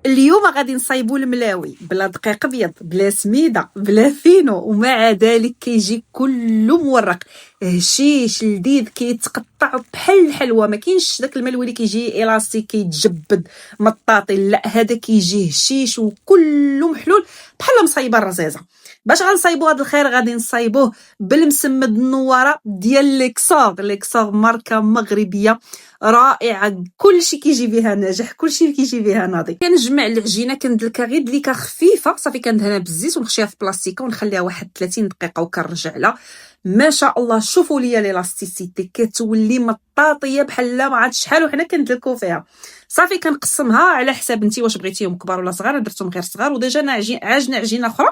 اليوم غادي نصايبوا الملاوي بلا دقيق ابيض بلا سميده بلا فينو، ومع ذلك كيجي كله مورق هشيش لذيذ كيتقطع بحال الحلوى. ما كاينش داك الملوي اللي كيجي الاستيك كيتجبد مطاطي، لا هذا كيجي هشيش وكله محلول بحال مصايبه الرزازه. باش غنصايبوا هذا الخير غادي نصايبوه بالمسمد النواره ديال ليكسور ماركه مغربيه رائعه، كلشي كيجي بها ناجح، كلشي كيجي بها ناضي. كنجمع العجينه كندلكها غير دليكه خفيفه صافي، كندهنها بالزيت ونخشيها في بلاستيكه ونخليها واحد 30 دقيقه وكنرجع لها. ما شاء الله شوفوا ليا ليلاستيسيتي كتولي مطاطيه بحال ما عرفتش شحال وحنا كندلكو فيها. صافي كنقسمها على حساب انت واش بغيتيهم كبار ولا صغار، درتهم غير صغار. وديجا انا عاجنه عجينه اخرى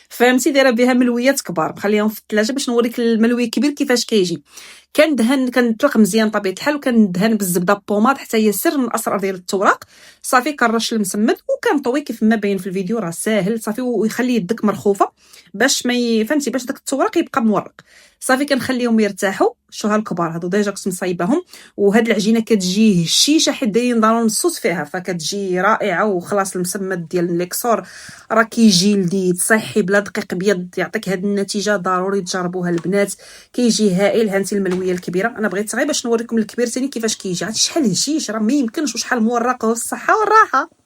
فهمتي دايره بها ملويات كبار مخليهم في الثلاجه باش نوريك الملوي الكبير كيفاش كيجي. كنطلق مزيان بطبيعه الحال وكندهن بالزبده بوماد حتى هي سر من الاسرار ديال التوراق. صافي كنرش المسمد وكنطوي كيف ما باين في الفيديو، راه ساهل صافي، ويخلي يدك مرخوفه باش ما فهمتي باش داك التوراق يبقى مورق. صافي كنخليهم يرتاحوا. شو هالكبار هادو ديجا كنت مصايباهم، وهاد العجينه كتجي هشيشه حيت دايرين ضروري نصوص فيها فكتجي رائعه. وخلاص المسمد ديال ليكسور راه كيجي لذيذ صحي بلا دقيق ابيض، يعطيك هاد النتيجه ضروري تجربوها البنات، كيجي هائل. هانتي الملويه الكبيره انا بغيت غير باش نوريكم الكبير ثاني كيفاش كيجي، عرفتي شحال هشيش راه ما يمكنش، وشحال مورق والصحه والراحه.